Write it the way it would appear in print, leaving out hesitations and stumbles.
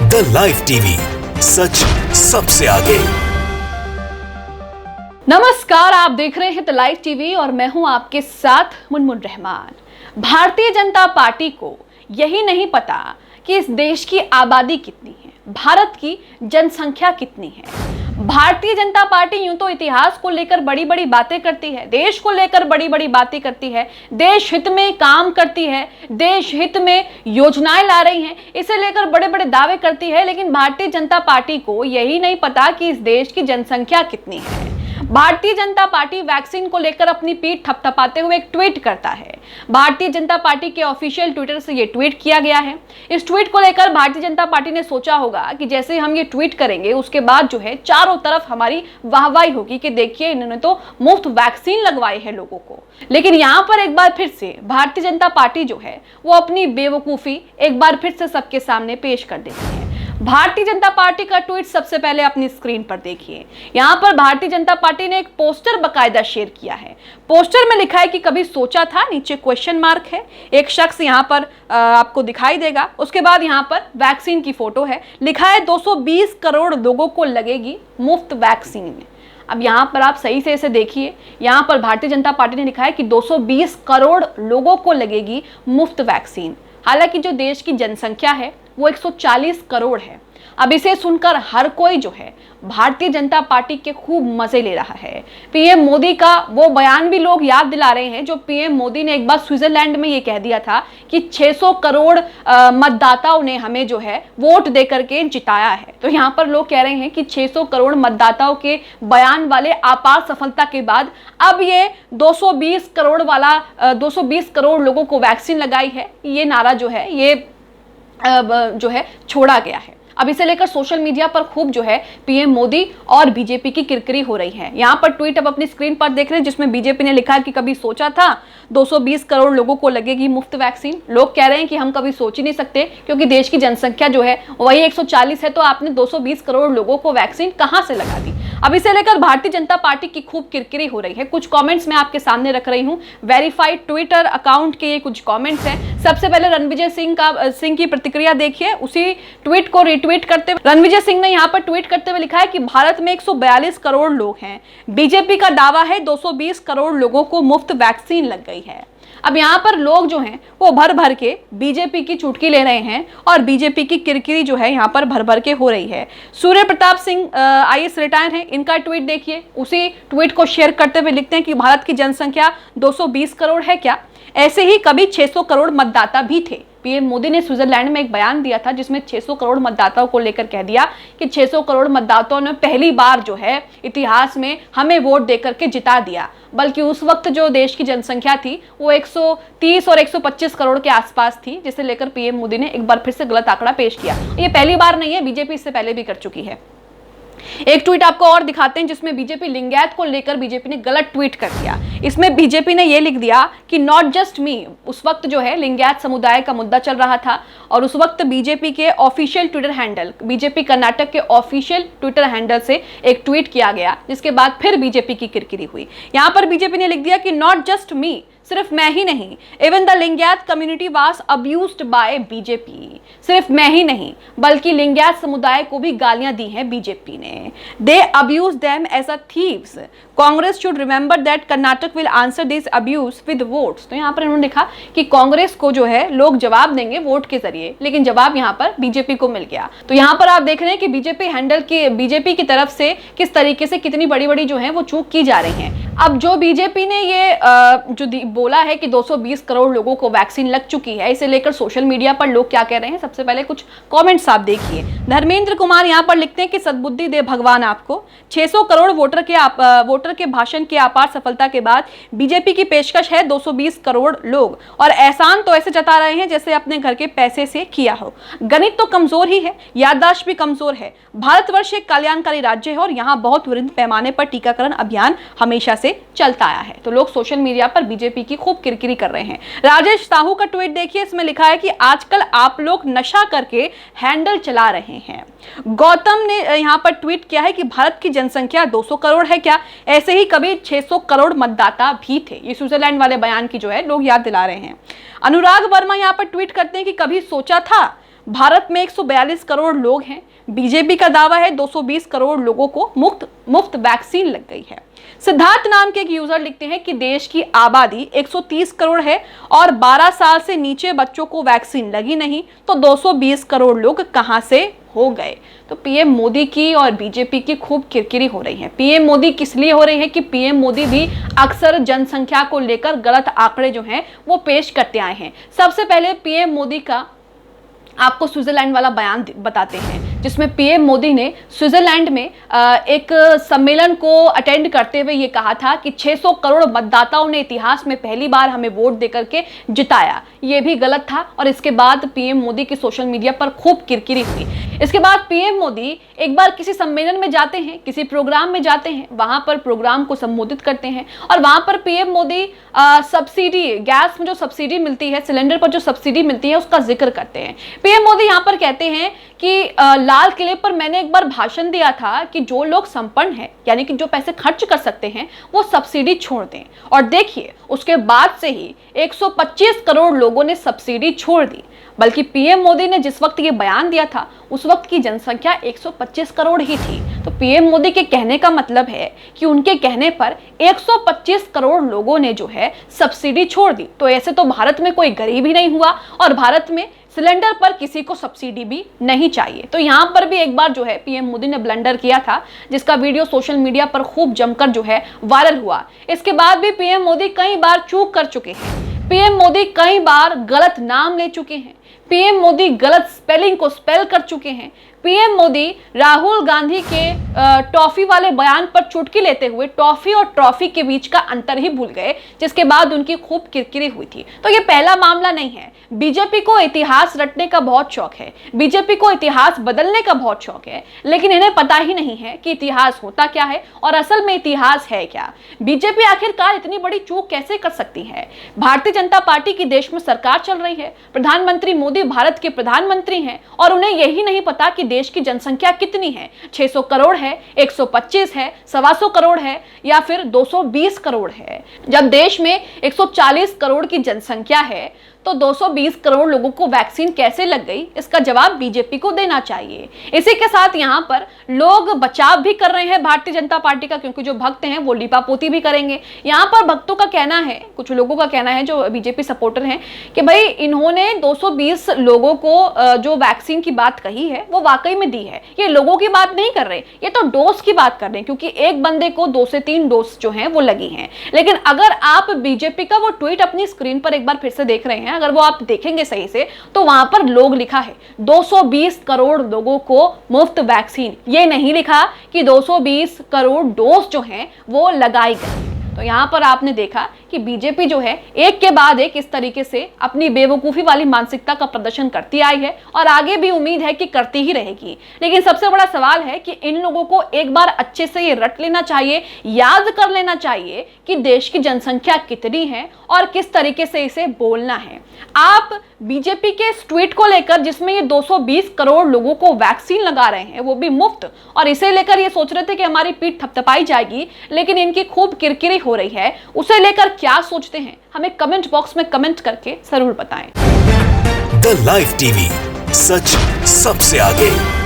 The live TV, सच सबसे आगे। नमस्कार, आप देख रहे हैं द लाइव टीवी और मैं हूं आपके साथ मुनमुन रहमान। भारतीय जनता पार्टी को यही नहीं पता कि इस देश की आबादी कितनी है, भारत की जनसंख्या कितनी है। भारतीय जनता पार्टी यूं तो इतिहास को लेकर बड़ी बड़ी बातें करती है, देश को लेकर बड़ी बड़ी बातें करती है, देश हित में काम करती है, देश हित में योजनाएं ला रही हैं, इसे लेकर बड़े बड़े दावे करती है। लेकिन भारतीय जनता पार्टी को यही नहीं पता कि इस देश की जनसंख्या कितनी है। भारतीय जनता पार्टी वैक्सीन को लेकर अपनी पीठ थपथपाते हुए एक ट्वीट करता है। भारतीय जनता पार्टी के ऑफिशियल ट्विटर से ये ट्वीट किया गया है। इस ट्वीट को लेकर भारतीय जनता पार्टी ने सोचा होगा कि जैसे हम ये ट्वीट करेंगे उसके बाद जो है चारों तरफ हमारी वाहवाही होगी कि देखिए इन्होंने तो मुफ्त वैक्सीन लगवाई है लोगों को। लेकिन यहाँ पर एक बार फिर से भारतीय जनता पार्टी जो है वो अपनी बेवकूफ़ी एक बार फिर से सबके सामने पेश कर देती है। भारतीय जनता पार्टी का ट्वीट सबसे पहले अपनी स्क्रीन पर देखिए। यहाँ पर भारतीय जनता पार्टी ने एक पोस्टर बकायदा शेयर किया है। पोस्टर में लिखा है कि कभी सोचा था, नीचे क्वेश्चन मार्क है, एक शख्स यहाँ पर आपको दिखाई देगा। उसके बाद यहाँ पर वैक्सीन की फोटो है, लिखा है 220 करोड़ लोगों को लगेगी मुफ्त वैक्सीन। अब यहाँ पर आप सही से इसे देखिए, यहाँ पर भारतीय जनता पार्टी ने लिखा है कि 220 करोड़ लोगों को लगेगी मुफ्त वैक्सीन। हालांकि जो देश की जनसंख्या है वो 140 करोड़ है। अब इसे सुनकर हर कोई जो है भारतीय जनता पार्टी के खूब मजे ले रहा है। पीएम मोदी का वो बयान भी लोग याद दिला रहे हैं जो पीएम मोदी ने एक बार स्विट्जरलैंड में ये कह दिया था कि 600 करोड़ मतदाताओं ने हमें जो है वोट दे करके जिताया है। तो यहाँ पर लोग कह रहे हैं कि 600 करोड़ मतदाताओं के बयान वाले आपार सफलता के बाद अब ये 220 करोड़ वाला 220 करोड़ लोगों को वैक्सीन लगाई है, ये नारा जो है ये जो है छोड़ा गया है। अब इसे लेकर सोशल मीडिया पर खूब जो है पीएम मोदी और बीजेपी की किरकिरी हो रही है। यहाँ पर ट्वीट अब अपनी स्क्रीन पर देख रहे हैं जिसमें बीजेपी ने लिखा है कि कभी सोचा था 220 करोड़ लोगों को लगेगी मुफ्त वैक्सीन। लोग कह रहे हैं कि हम कभी सोच ही नहीं सकते क्योंकि देश की जनसंख्या जो है वही 140 है, तो आपने 220 करोड़ लोगों को वैक्सीन कहाँ से लगा दी। अब इसे लेकर भारतीय जनता पार्टी की खूब किरकिरी हो रही है। कुछ कमेंट्स मैं आपके सामने रख रही हूँ, वेरीफाइड ट्विटर अकाउंट के ये कुछ कमेंट्स हैं। सबसे पहले रणविजय सिंह की प्रतिक्रिया देखिए। उसी ट्वीट को रिट्वीट करते हुए रणविजय सिंह ने यहाँ पर ट्वीट करते हुए लिखा है कि भारत में 142 करोड़ लोग हैं, बीजेपी का दावा है 220 करोड़ लोगों को मुफ्त वैक्सीन लग गई है। अब यहाँ पर लोग जो हैं वो भर भर के बीजेपी की चुटकी ले रहे हैं और बीजेपी की किरकिरी जो है यहाँ पर भर भर के हो रही है। सूर्य प्रताप सिंह आईएएस रिटायर हैं, इनका ट्वीट देखिए। उसी ट्वीट को शेयर करते हुए लिखते हैं कि भारत की जनसंख्या 220 करोड़ है क्या? ऐसे ही कभी 600 करोड़ मतदाता भी थे। पीएम मोदी ने स्विट्जरलैंड में एक बयान दिया था जिसमें 600 करोड़ मतदाताओं को लेकर कह दिया कि 600 करोड़ मतदाताओं ने पहली बार जो है इतिहास में हमें वोट देकर के जिता दिया। बल्कि उस वक्त जो देश की जनसंख्या थी वो 130 और 125 करोड़ के आसपास थी, जिसे लेकर पीएम मोदी ने एक बार फिर से गलत आंकड़ा पेश किया। ये पहली बार नहीं है, बीजेपी इससे पहले भी कर चुकी है। एक ट्वीट आपको और दिखाते हैं जिसमें बीजेपी लिंगायत को लेकर बीजेपी ने गलत ट्वीट कर दिया। इसमें बीजेपी ने यह लिख दिया कि नॉट जस्ट मी। उस वक्त जो है लिंगायत समुदाय का मुद्दा चल रहा था और उस वक्त बीजेपी के official Twitter handle, BJP Karnataka के ऑफिशियल ट्विटर हैंडल से एक ट्वीट किया गया, जिसके बाद फिर बीजेपी की किरकिरी हुई। यहां पर बीजेपी ने लिख दिया कि नॉट जस्ट मी, सिर्फ मैं ही नहीं, even the Lingayat community was abused by BJP. सिर्फ मैं ही नहीं बल्कि लिंगायत समुदाय को भी गालियां दी हैं बीजेपी ने। They abuse them as a thieves. Congress should remember that Karnataka will answer this abuse with votes. तो यहाँ पर इन्होंने लिखा कि कांग्रेस को जो है लोग जवाब देंगे वोट के जरिए, लेकिन जवाब यहाँ पर बीजेपी को मिल गया। तो यहाँ पर आप देख रहे हैं कि बीजेपी की तरफ से किस तरीके से कितनी बड़ी बड़ी जो है वो चूक की जा रही है। अब जो बीजेपी ने ये जो बोला है कि 220 करोड़ लोगों को वैक्सीन लग चुकी है, इसे लेकर सोशल मीडिया पर लोग क्या कह रहे हैं, सबसे पहले कुछ कमेंट्स आप देखिए। धर्मेंद्र कुमार यहाँ पर लिखते हैं कि सद्बुद्धि दे भगवान आपको। 600 करोड़ वोटर के भाषण की अपार सफलता के बाद बीजेपी की पेशकश है 220 करोड़ लोग, और एहसान तो ऐसे जता रहे हैं जैसे अपने घर के पैसे से किया हो। गणित तो कमजोर ही है, याददाश्त भी कमजोर है। भारतवर्ष एक कल्याणकारी राज्य है और यहाँ बहुत वृहद पैमाने पर टीकाकरण अभियान हमेशा से चलता आया है। तो लोग सोशल मीडिया पर बीजेपी की खूब किरकिरी कर रहे हैं। राजेश साहू का ट्वीट देखिए, इसमें लिखा है कि आजकल आप लोग नशा करके हैंडल चला रहे हैं। गौतम ने यहाँ पर ट्वीट किया है कि भारत की जनसंख्या 200 करोड़ है क्या? ऐसे ही कभी 600 करोड़ मतदाता भी थे। ये स्विट्जरलैंड वाले बयान की जो है लोग याद दिला रहे हैं। अनुराग वर्मा यहाँ पर ट्वीट करते हैं कि कभी सोचा था भारत में 142 करोड़ लोग हैं। बीजेपी का दावा है 220 करोड़ लोगों को मुफ्त वैक्सीन लग गई है। सिद्धार्थ नाम के एक यूजर लिखते हैं कि देश की आबादी 130 करोड़ है और 12 साल से नीचे बच्चों को वैक्सीन लगी नहीं, तो 220 करोड़ लोग कहां से हो गए। तो पीएम मोदी की और बीजेपी की खूब किरकिरी हो रही है। पीएम मोदी किस लिए हो रही है कि पीएम मोदी भी अक्सर जनसंख्या को लेकर गलत आंकड़े जो हैं वो पेश करते आए हैं। सबसे पहले पीएम मोदी का आपको स्विट्जरलैंड वाला बयान बताते हैं, जिसमें पीएम मोदी ने स्विट्जरलैंड में एक सम्मेलन को अटेंड करते हुए ये कहा था कि 600 करोड़ मतदाताओं ने इतिहास में पहली बार हमें वोट देकर के जिताया। ये भी गलत था और इसके बाद पीएम मोदी की सोशल मीडिया पर खूब किरकिरी हुई। इसके बाद पीएम मोदी एक बार किसी सम्मेलन में जाते हैं, किसी प्रोग्राम में जाते हैं, वहां पर प्रोग्राम को संबोधित करते हैं और वहां पर पीएम मोदी सब्सिडी, गैस में जो सब्सिडी मिलती है, सिलेंडर पर जो सब्सिडी मिलती है, उसका जिक्र करते हैं। पीएम मोदी यहाँ पर कहते हैं कि लाल किले पर मैंने एक बार भाषण दिया था कि जो लोग संपन्न हैं, यानी कि जो पैसे खर्च कर सकते हैं, वो सब्सिडी छोड़ दें। और देखिए उसके बाद से ही 125 करोड़ लोगों ने सब्सिडी छोड़ दी। बल्कि पीएम मोदी ने जिस वक्त ये बयान दिया था उस वक्त की जनसंख्या 125 करोड़ ही थी। तो पीएम मोदी के कहने का मतलब है कि उनके कहने पर 125 करोड़ लोगों ने जो है सब्सिडी छोड़ दी। तो ऐसे तो भारत में कोई गरीब ही नहीं हुआ और भारत में सिलेंडर पर किसी को सब्सिडी भी नहीं चाहिए। तो यहाँ पर भी एक बार जो है पीएम मोदी ने ब्लंडर किया था, जिसका वीडियो सोशल मीडिया पर खूब जमकर जो है वायरल हुआ। इसके बाद भी पीएम मोदी कई बार चूक कर चुके हैं। पीएम मोदी कई बार गलत नाम ले चुके हैं। पीएम मोदी गलत स्पेलिंग को स्पेल कर चुके हैं। पीएम मोदी राहुल गांधी के टॉफी वाले बयान पर चुटकी लेते हुए टॉफी और ट्रॉफी के बीच का अंतर ही भूल गए, जिसके बाद उनकी खूब किरकिरी हुई थी। तो ये पहला मामला नहीं है। बीजेपी को इतिहास रटने का बहुत शौक है, बीजेपी को इतिहास बदलने का बहुत शौक है, लेकिन इन्हें पता ही नहीं है कि इतिहास होता क्या है और असल में इतिहास है क्या। बीजेपी आखिरकार इतनी बड़ी चूक कैसे कर सकती है। भारतीय जनता पार्टी की देश में सरकार चल रही है, प्रधानमंत्री मोदी भारत के प्रधानमंत्री हैं और उन्हें यही नहीं पता कि देश की जनसंख्या कितनी है, 600 करोड़ है, 125 है, 125 करोड़ है या फिर 220 करोड़ है। जब देश में 140 करोड़ की जनसंख्या है तो 220 करोड़ लोगों को वैक्सीन कैसे लग गई, इसका जवाब बीजेपी को देना चाहिए। इसी के साथ यहाँ पर लोग बचाव भी कर रहे हैं भारतीय जनता पार्टी का, क्योंकि जो भक्त हैं वो लीपापोती भी करेंगे। यहाँ पर भक्तों का कहना है, कुछ लोगों का कहना है जो बीजेपी सपोर्टर हैं, कि भाई इन्होंने 220 लोगों को जो वैक्सीन की बात कही है वो वाकई में दी है। ये लोगों की बात नहीं कर रहे, ये तो डोज की बात कर रहे हैं, क्योंकि एक बंदे को 2 से 3 डोज जो है वो लगी हैं। लेकिन अगर आप बीजेपी का वो ट्वीट अपनी स्क्रीन पर एक बार फिर से देख रहे हैं, अगर वो आप देखेंगे सही से, तो वहां पर लोग लिखा है 220 करोड़ लोगों को मुफ्त वैक्सीन। ये नहीं लिखा कि 220 करोड़ डोज जो हैं वो लगाई गई। तो यहाँ पर आपने देखा कि बीजेपी जो है एक के बाद एक इस तरीके से अपनी बेवकूफ़ी वाली मानसिकता का प्रदर्शन करती आई है और आगे भी उम्मीद है कि करती ही रहेगी। लेकिन सबसे बड़ा सवाल है कि इन लोगों को एक बार अच्छे से ये रट लेना चाहिए, याद कर लेना चाहिए कि देश की जनसंख्या कितनी है और किस तरीके से इसे बोलना है। आप बीजेपी के इस ट्वीट को लेकर, जिसमें ये 220 करोड़ लोगों को वैक्सीन लगा रहे हैं वो भी मुफ्त, और इसे लेकर ये सोच रहे थे कि हमारी पीठ थपथपाई जाएगी, लेकिन इनकी खूब किरकिरी हो रही है। उसे लेकर क्या सोचते हैं हमें कमेंट बॉक्स में कमेंट करके जरूर बताएं। द लाइव टीवी, सच सबसे आगे।